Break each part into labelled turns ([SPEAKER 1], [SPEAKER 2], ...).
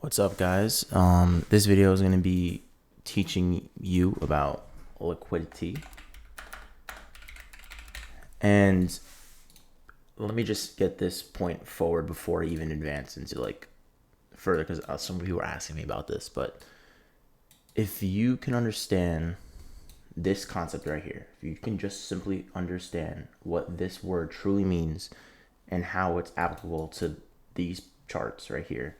[SPEAKER 1] What's up, guys? This video is going to be teaching you about liquidity. And let me just get this point forward before I even advance into further, because some of you were asking me about this. But if you can understand this concept right here, if you can just simply understand what this word truly means and how it's applicable to these charts right here,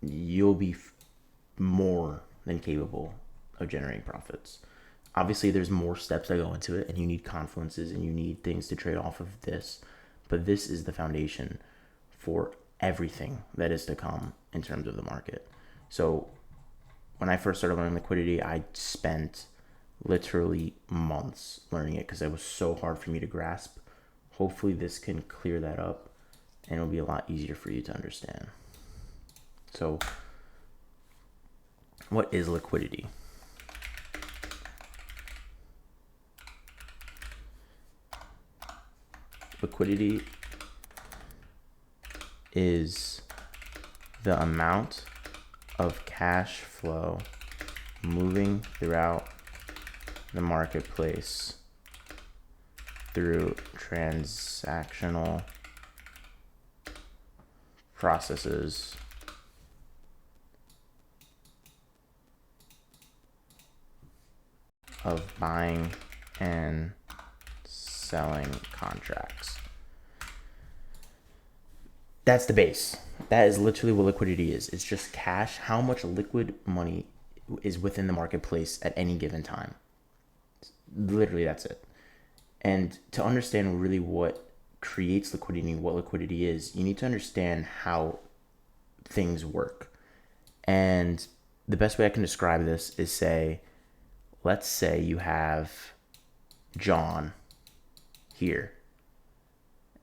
[SPEAKER 1] you'll be more than capable of generating profits. Obviously, there's more steps that go into it, and you need confluences and you need things to trade off of this. But this is the foundation for everything that is to come in terms of the market. So when I first started learning liquidity, I spent literally months learning it because it was so hard for me to grasp. Hopefully this can clear that up and it'll be a lot easier for you to understand. So what is liquidity? Liquidity is the amount of cash flow moving throughout the marketplace through transactional processes of buying and selling contracts. That's the base. That is literally what liquidity is. It's just cash, how much liquid money is within the marketplace at any given time. Literally, that's it. And to understand really what creates liquidity, what liquidity is, you need to understand how things work. And the best way I can describe this is let's say you have John here,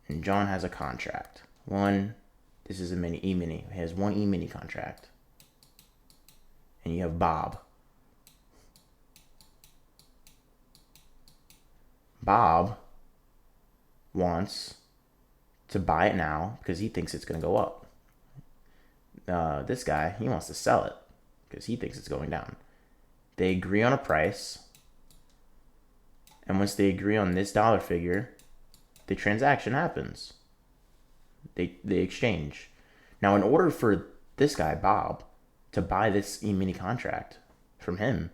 [SPEAKER 1] and John has a contract. This is a E-mini. He has one E-mini contract. And you have Bob. Bob wants to buy it now because he thinks it's going to go up. This guy, he wants to sell it because he thinks it's going down. They agree on a price. And once they agree on this dollar figure, the transaction happens. They exchange. Now, in order for this guy, Bob, to buy this E-mini contract from him,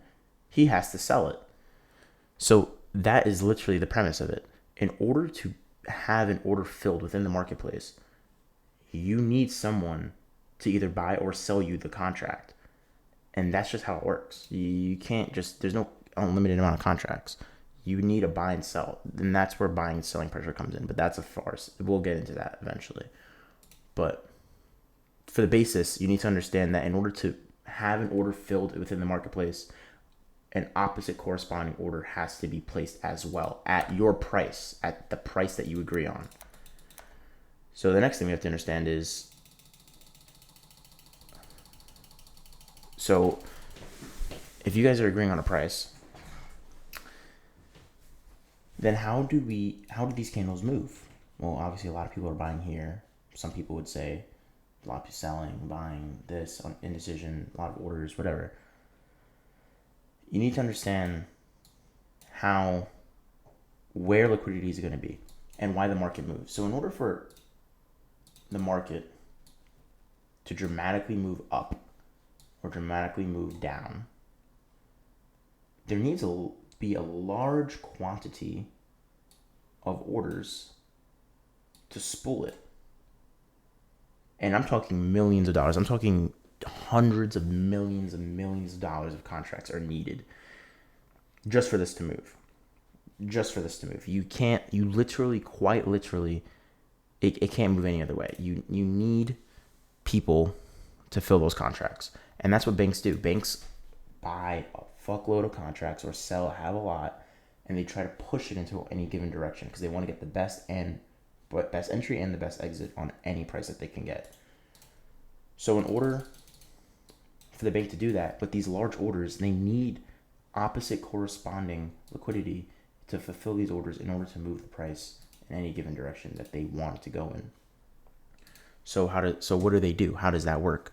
[SPEAKER 1] he has to sell it. So that is literally the premise of it. In order to have an order filled within the marketplace, you need someone to either buy or sell you the contract. And that's just how it works. You can't there's no unlimited amount of contracts. You need a buy and sell. And that's where buying and selling pressure comes in. But that's a farce. We'll get into that eventually. But for the basis, you need to understand that in order to have an order filled within the marketplace, an opposite corresponding order has to be placed as well at your price, at the price that you agree on. So the next thing we have to understand is, so if you guys are agreeing on a price, then how do these candles move? Well, obviously a lot of people are buying here. Some people would say a lot of people selling, buying, this, indecision, a lot of orders, whatever. You need to understand where liquidity is going to be and why the market moves. So in order for the market to dramatically move up or dramatically move down, there needs to be a large quantity of orders to spool it. And I'm talking millions of dollars. I'm talking hundreds of millions of dollars of contracts are needed just for this to move. Quite literally, it can't move any other way. You need people to fill those contracts. And that's what banks do. Banks buy a fuckload of contracts or have a lot, and they try to push it into any given direction because they want to get the best entry and the best exit on any price that they can get. So in order for the bank to do that, with these large orders, they need opposite corresponding liquidity to fulfill these orders in order to move the price in any given direction that they want it to go in. So what do they do? How does that work?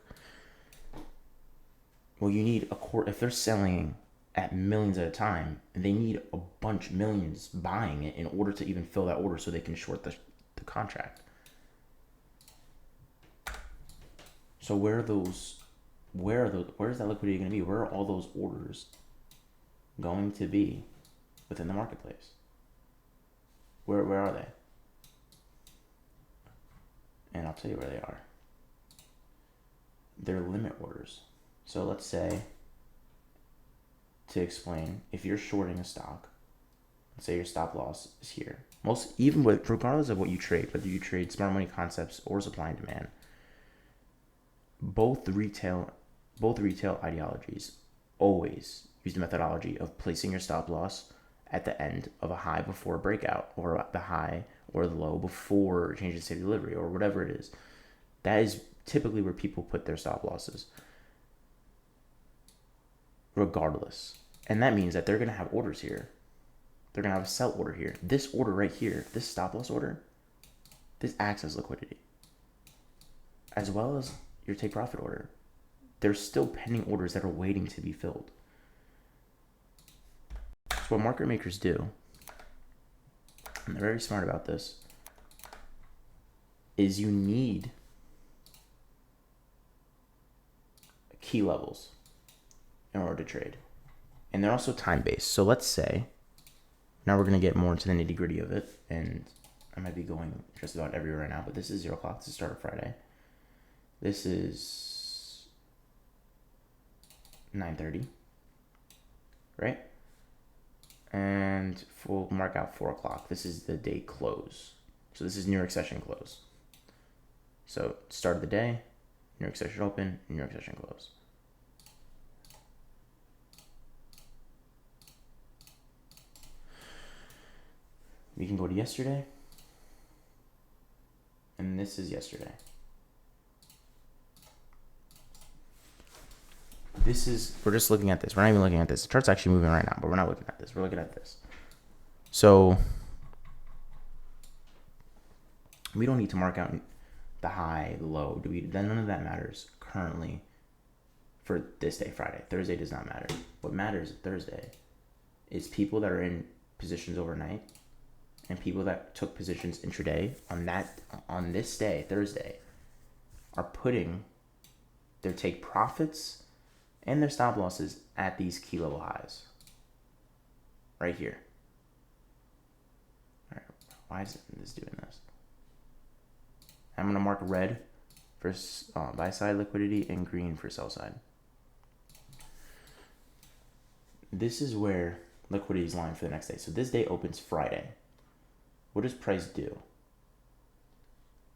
[SPEAKER 1] Well, you need a quarter. If they're selling at millions at a time, they need a bunch millions buying it in order to even fill that order so they can short the contract. So where is that liquidity going to be? Where are all those orders going to be within the marketplace? Where are they? And I'll tell you where they are. They're limit orders. So let's say, to explain, if you're shorting a stock, let's say your stop loss is here. Regardless of what you trade, whether you trade smart money concepts or supply and demand, both retail ideologies always use the methodology of placing your stop loss at the end of a high before a breakout, or the high or the low before change in state of delivery, or whatever it is. That is typically where people put their stop losses, regardless. And that means that they're going to have orders here. They're going to have a sell order here. This order right here, this stop loss order, this acts as liquidity, as well as your take profit order. There's still pending orders that are waiting to be filled. So what market makers do, and they're very smart about this, is you need key levels in order to trade. And they're also time-based. So let's say, now we're going to get more into the nitty-gritty of it, and I might be going just about everywhere right now, but this is 0 o'clock. This is start of Friday. This is 9:30, right? And we'll mark out 4 o'clock. This is the day close. So this is New York session close. So start of the day, New York session open, New York session close. We can go to yesterday, and this is yesterday. We're just looking at this. We're not even looking at this. The chart's actually moving right now, but we're not looking at this. We're looking at this. So we don't need to mark out the high, the low. Then none of that matters currently for this day, Friday. Thursday does not matter. What matters Thursday is people that are in positions overnight and people that took positions intraday on this day, Thursday, are putting their take profits and their stop losses at these key level highs. Right here. All right, why is this doing this? I'm going to mark red for buy side liquidity and green for sell side. This is where liquidity is lying for the next day. So this day opens Friday. What does price do?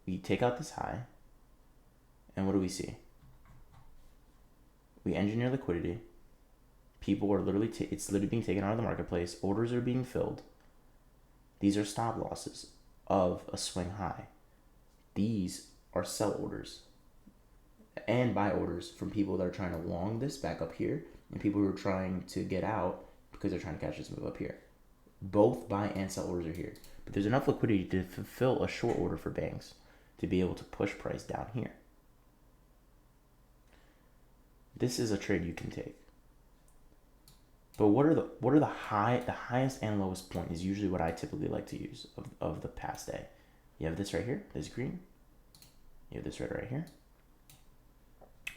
[SPEAKER 1] We take out this high, and what do we see? We engineer liquidity. People are literally, it's literally being taken out of the marketplace. Orders are being filled. These are stop losses of a swing high. These are sell orders and buy orders from people that are trying to long this back up here, and people who are trying to get out because they're trying to catch this move up here. Both buy and sell orders are here. But there's enough liquidity to fulfill a short order for banks to be able to push price down here. This is a trade you can take. But what are the highest and lowest point is usually what I typically like to use of the past day. You have this right here, this green. You have this red right here.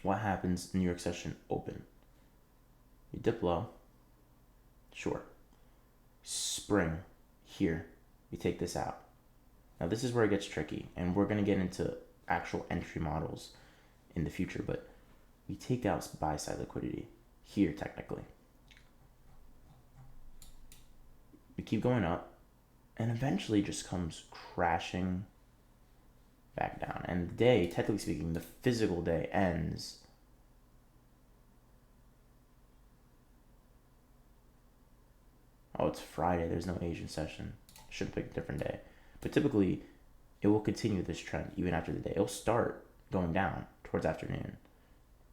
[SPEAKER 1] What happens New York session open? You dip low, short. Spring, here, you take this out. Now this is where it gets tricky, and we're gonna get into actual entry models in the future, but we take out buy side liquidity here technically. We keep going up, and eventually just comes crashing back down. And the day, technically speaking, the physical day ends oh, it's Friday, there's no Asian session. Should have picked a different day. But typically, it will continue this trend even after the day. It'll start going down towards afternoon,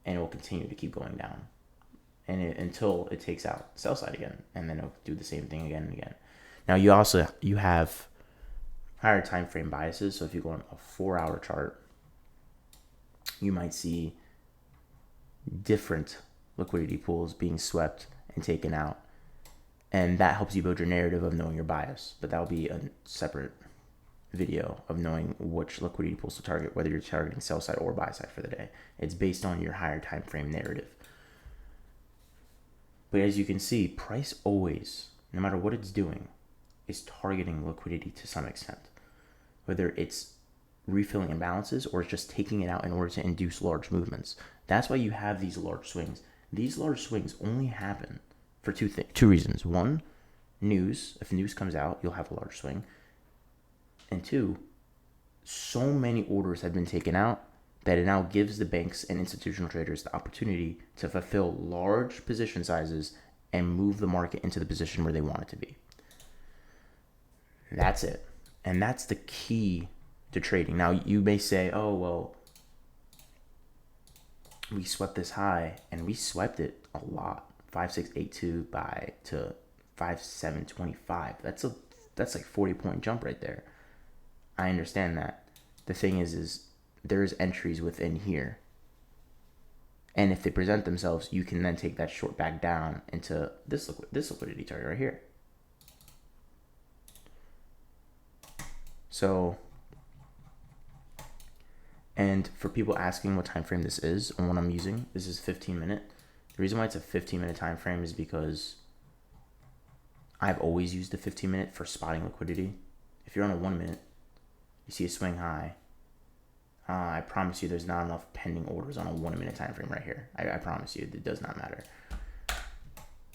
[SPEAKER 1] and it will continue to keep going down until it takes out sell side again, and then it'll do the same thing again and again. Now you have higher time frame biases. So if you go on a 4-hour chart, you might see different liquidity pools being swept and taken out. And that helps you build your narrative of knowing your bias. But that will be a separate video of knowing which liquidity pools to target, whether you're targeting sell side or buy side for the day. It's based on your higher time frame narrative. But as you can see, price always, no matter what it's doing, is targeting liquidity to some extent. Whether it's refilling imbalances or it's just taking it out in order to induce large movements. That's why you have these large swings. These large swings only happen for two reasons. One, news. If news comes out, you'll have a large swing. And two, so many orders have been taken out that it now gives the banks and institutional traders the opportunity to fulfill large position sizes and move the market into the position where they want it to be. That's it. And that's the key to trading. Now, you may say, oh, well, we swept this high, and we swept it a lot. 5682 to 5725. That's like 40-point jump right there. I understand that. The thing is there's entries within here. And if they present themselves, you can then take that short back down into this liquidity target right here. So, and for people asking what time frame this is and what I'm using, this is 15-minute. The reason why it's a 15-minute time frame is because I've always used the 15-minute for spotting liquidity. If you're on a 1 minute, you see a swing high, I promise you there's not enough pending orders on a 1 minute time frame right here. I promise you, it does not matter.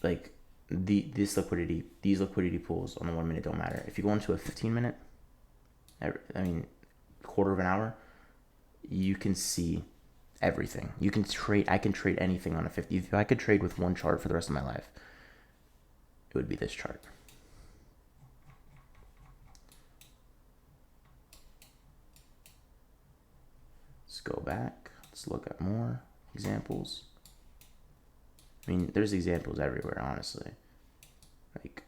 [SPEAKER 1] Like these liquidity pools on the 1 minute don't matter. If you go into a 15-minute, quarter of an hour, you can see everything. You can trade. I can trade anything on a 50. If I could trade with one chart for the rest of my life, it would be this chart. Let's go back. Let's look at more examples. I mean, there's examples everywhere, honestly. Like,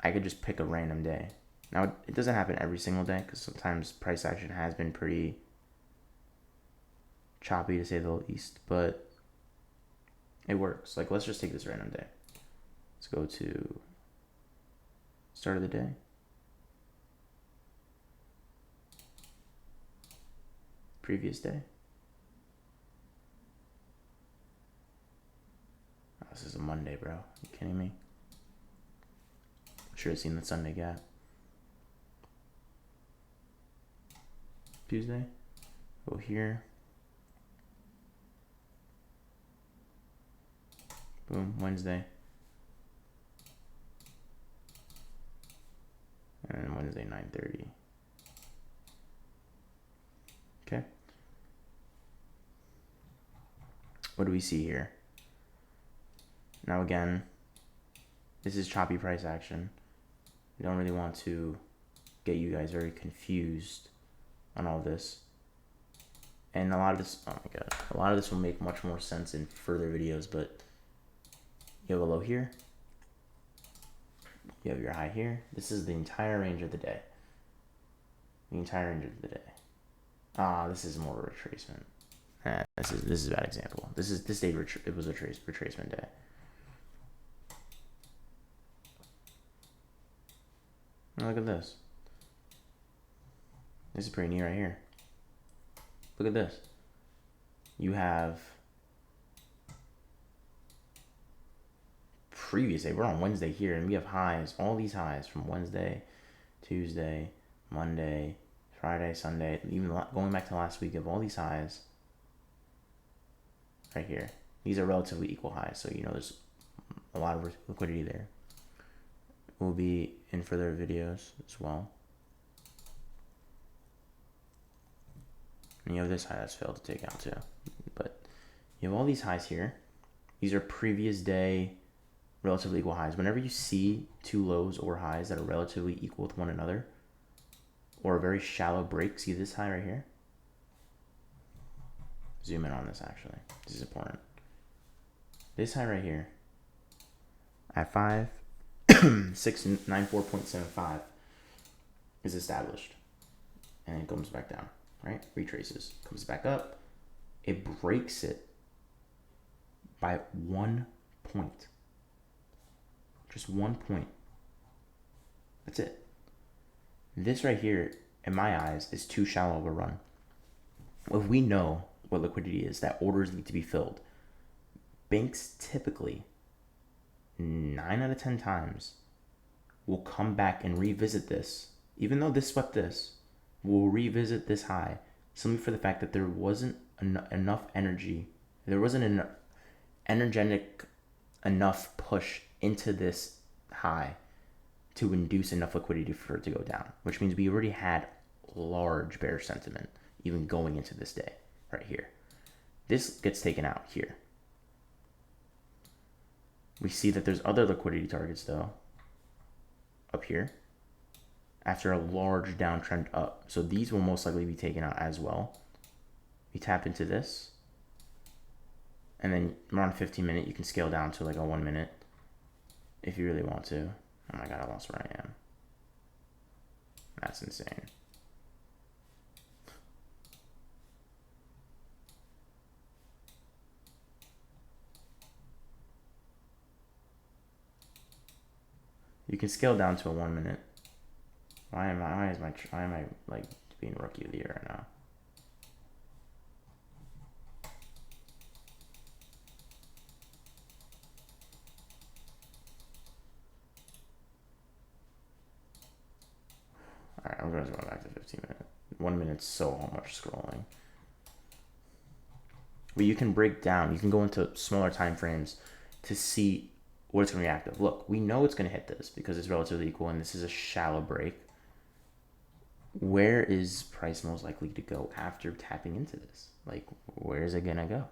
[SPEAKER 1] I could just pick a random day. Now, it doesn't happen every single day because sometimes price action has been pretty choppy, to say the least, but it works. Like, let's just take this random day. Let's go to start of the day. Previous day. Oh, this is a Monday, bro. Are you kidding me? Should have seen the Sunday gap. Tuesday. Go here. Boom. Wednesday. And then Wednesday, 9:30. Okay. What do we see here? Now again, this is choppy price action. I don't really want to get you guys very confused on all this. And a lot of this, oh my god, a lot of this will make much more sense in further videos, but you have a low here. You have your high here. This is the entire range of the day. The entire range of the day. This is more of a retracement. This is a bad example. This day it was a retracement day. Look at this. This is pretty neat right here. Look at this. You have previous day. We're on Wednesday here, and we have highs. All these highs from Wednesday, Tuesday, Monday, Friday, Sunday, even going back to last week, of all these highs right here. These are relatively equal highs, so there's a lot of liquidity there. Will be in further videos as well. And you have this high that's failed to take out too. But you have all these highs here. These are previous day relatively equal highs. Whenever you see two lows or highs that are relatively equal with one another, or a very shallow break, see this high right here? Zoom in on this actually. This is important. This high right here at 5694.75 is established. And it comes back down, right? Retraces. Comes back up. It breaks it by 1 point. Just 1 point. That's it. This right here, in my eyes, is too shallow of a run. If we know what liquidity is, that orders need to be filled, banks typically, 9 out of 10 times, will come back and revisit this. Even though this swept this, we'll revisit this high, simply for the fact that there wasn't enough energy. There wasn't an energetic enough push into this high to induce enough liquidity for it to go down, which means we already had large bearish sentiment even going into this day right here. This gets taken out here. We see that there's other liquidity targets though up here after a large downtrend up. So these will most likely be taken out as well. We tap into this, and then around 15-minute, you can scale down to like a 1 minute if you really want to. Oh my god, I lost where I am. That's insane. You can scale down to a 1 minute. Why am I like being rookie of the year right now? All right, I'm going to go back to 15 minutes. 1 minute's so much scrolling. But you can break down. You can go into smaller time frames to see what it's going to react to. Look, we know it's going to hit this because it's relatively equal, and this is a shallow break. Where is price most likely to go after tapping into this? Like, where is it going to go?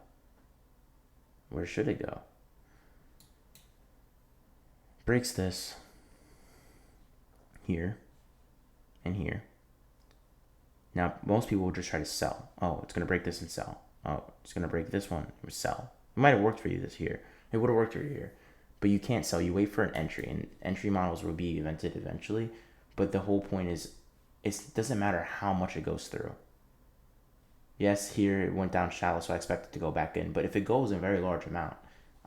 [SPEAKER 1] Where should it go? Breaks this here and here. Now, most people will just try to sell. Oh, it's going to break this and sell. Oh, it's going to break this one and sell. It might have worked for you this year. It would have worked for you here. But you can't sell. You wait for an entry, and entry models will be invented eventually. But the whole point is, it doesn't matter how much it goes through. Yes, here it went down shallow, so I expect it to go back in. But if it goes in a very large amount,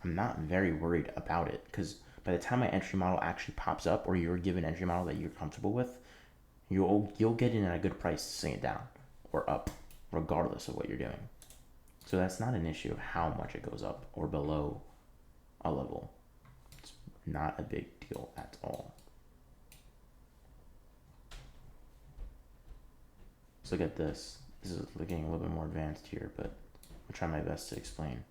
[SPEAKER 1] I'm not very worried about it, because by the time my entry model actually pops up, or you're given an entry model that you're comfortable with, you'll get in at a good price to sing it down or up, regardless of what you're doing. So that's not an issue of how much it goes up or below a level. It's not a big deal at all. Let's look at this. This is looking a little bit more advanced here, but I'll try my best to explain.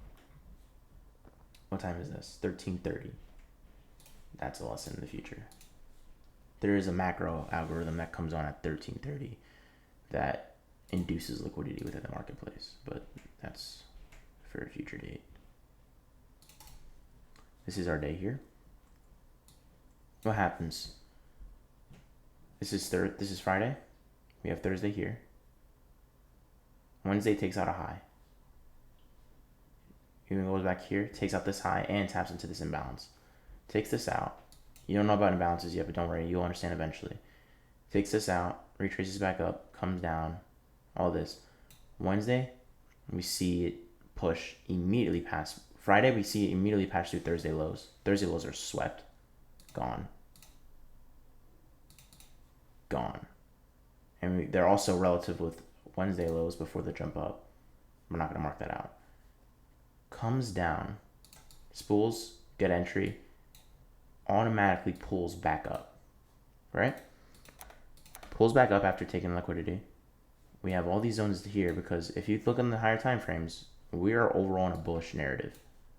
[SPEAKER 1] What time is this? 13:30. That's a lesson in the future. There is a macro algorithm that comes on at 13:30 that induces liquidity within the marketplace, but that's for a future date. This is our day here. What happens? This is Friday. We have Thursday here. Wednesday takes out a high. Even goes back here, takes out this high, and taps into this imbalance. Takes this out. You don't know about imbalances yet, but don't worry, you'll understand eventually. Takes this out, retraces back up, comes down, all this. Wednesday, we see it push immediately past. Friday, we see it immediately pass through Thursday lows. Thursday lows are swept. Gone. Gone. And they're also relative with Wednesday lows before the jump up. We're not going to mark that out. Comes down, spools, get entry, automatically pulls back up, right? Pulls back up after taking liquidity. We have all these zones here because if you look in the higher time frames, we are overall in a bullish narrative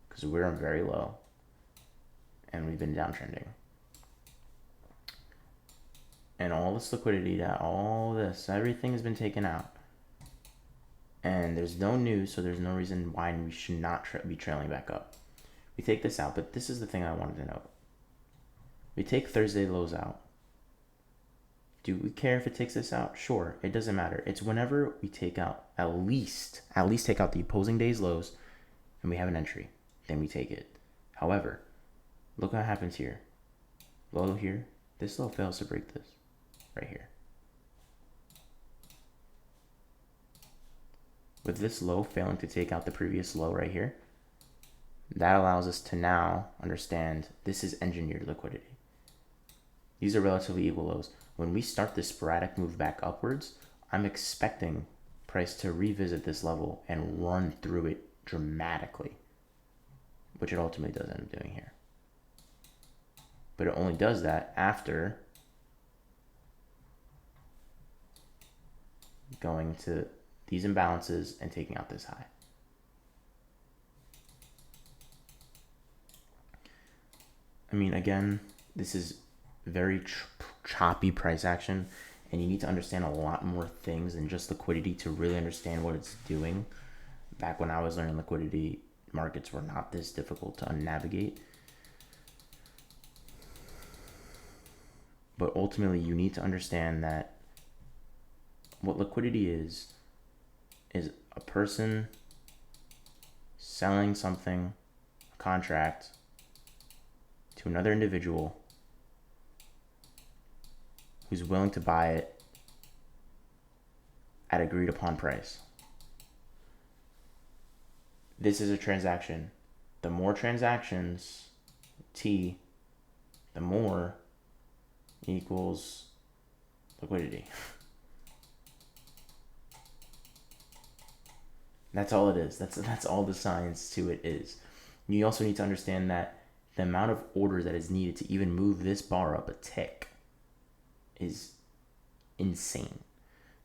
[SPEAKER 1] because we're very low and we've been downtrending. And all this liquidity, everything has been taken out. And there's no news, so there's no reason why we should not be trailing back up. We take this out, but this is the thing I wanted to note. We take Thursday lows out. Do we care if it takes this out? Sure, it doesn't matter. It's whenever we take out at least take out the opposing day's lows and we have an entry, then we take it. However, look what happens here. Low here. This low fails to break this right here. With this low failing to take out the previous low right here, That allows us to now understand this is engineered liquidity. These are relatively equal lows. When we start this sporadic move back upwards, I'm expecting price to revisit this level and run through it dramatically, which it ultimately does end up doing here. But it only does that after going to these imbalances and taking out this high. I mean, again, this is very choppy price action, and you need to understand a lot more things than just liquidity to really understand what it's doing. Back when I was learning liquidity, markets were not this difficult to navigate. But ultimately, you need to understand that what liquidity is a person selling something, a contract, to another individual who's willing to buy it at agreed upon price. This is a transaction. The more transactions, T, the more equals liquidity. That's all it is. That's all the science to it is. You also need to understand that the amount of order that is needed to even move this bar up a tick is insane.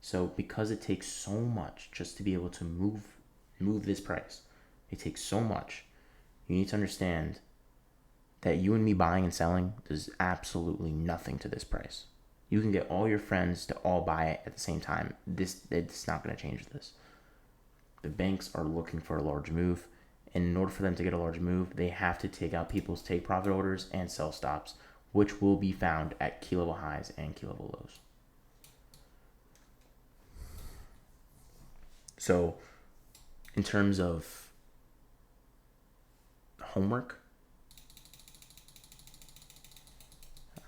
[SPEAKER 1] So because it takes so much just to be able to move this price, it takes so much. You need to understand that you and me buying and selling does absolutely nothing to this price. You can get all your friends to all buy it at the same time. It's not going to change this. The banks are looking for a large move. And in order for them to get a large move, they have to take out people's take profit orders and sell stops, which will be found at key level highs and key level lows. So in terms of homework,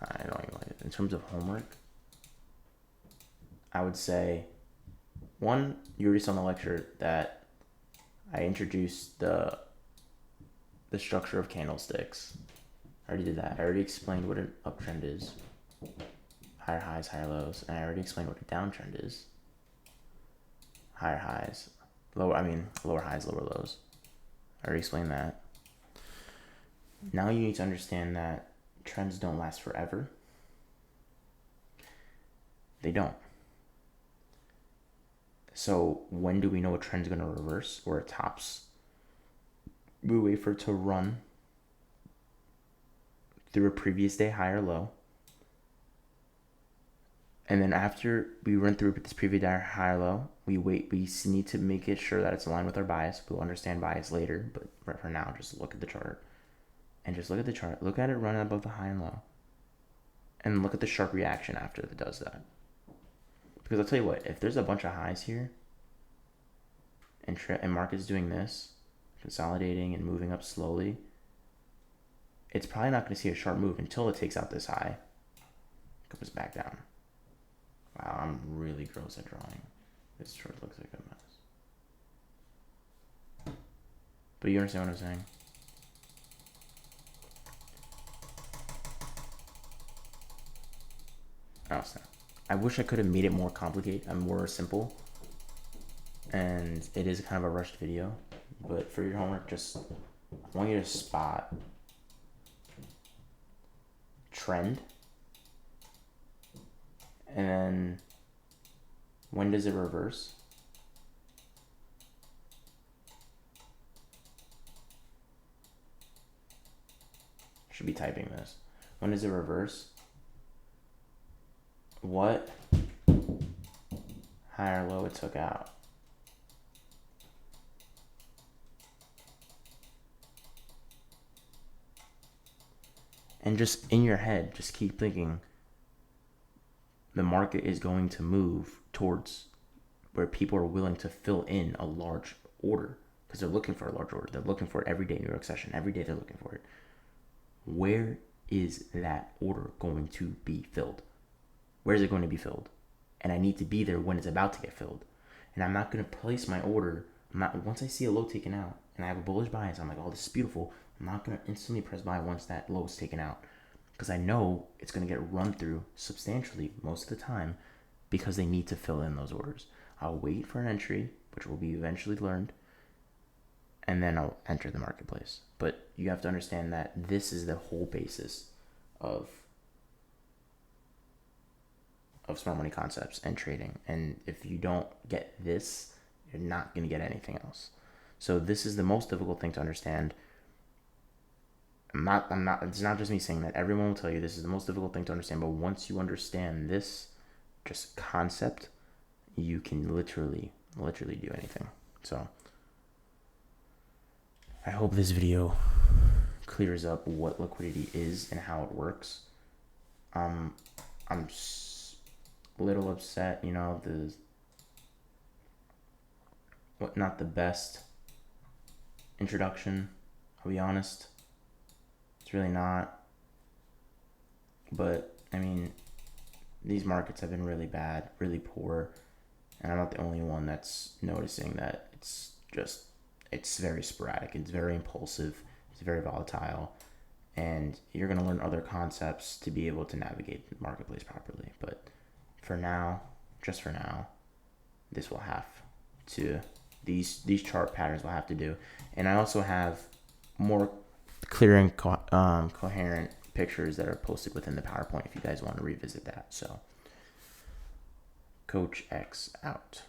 [SPEAKER 1] I don't even like it. In terms of homework, I would say, one, you already saw in the lecture that I introduced the structure of candlesticks. I already did that. I already explained what an uptrend is. Higher highs, higher lows. And I already explained what a downtrend is. Higher highs. Lower highs, lower lows. I already explained that. Now you need to understand that trends don't last forever. They don't. So when do we know a trend's going to reverse or it tops? We wait for it to run through a previous day high or low. And then after we run through this previous day high or low, we wait. We need to make it sure that it's aligned with our bias. We'll understand bias later, but right for now, just look at the chart. And just look at the chart. Look at it running above the high and low. And look at the sharp reaction after it does that. Because I'll tell you what, if there's a bunch of highs here, and market's doing this, consolidating and moving up slowly, it's probably not going to see a sharp move until it takes out this high, comes back down. Wow, I'm really gross at drawing. This chart looks like a mess. But you understand what I'm saying? Oh, snap. I wish I could have made it more complicated and more simple. And it is kind of a rushed video. But for your homework, just I want you to spot trend. And then when does it reverse? Should be typing this. When does it reverse? What high or low it took out? And just in your head, just keep thinking the market is going to move towards where people are willing to fill in a large order because they're looking for a large order. They're looking for it every day, New York session. Every day they're looking for it. Where is that order going to be filled? Where is it going to be filled? And I need to be there when it's about to get filled. And I'm not going to place my order Once I see a low taken out and I have a bullish bias, I'm like, oh, this is beautiful. I'm not gonna instantly press buy once that low is taken out, because I know it's gonna get run through substantially most of the time, because they need to fill in those orders. I'll wait for an entry, which will be eventually learned, and then I'll enter the marketplace. But you have to understand that this is the whole basis of smart money concepts and trading. And if you don't get this, you're not going to get anything else. So this is the most difficult thing to understand. It's not just me saying that. Everyone will tell you this is the most difficult thing to understand. But once you understand this just concept, you can literally do anything. So I hope this video clears up what liquidity is and how it works. I'm a little upset, not the best introduction, I'll be honest. It's really not. But I mean, these markets have been really bad, really poor, and I'm not the only one that's noticing that. It's very sporadic, it's very impulsive, it's very volatile, and you're going to learn other concepts to be able to navigate the marketplace properly. But just for now, this will have to, these chart patterns will have to do. And I also have more clear and coherent pictures that are posted within the PowerPoint if you guys want to revisit that. So, Coach X out.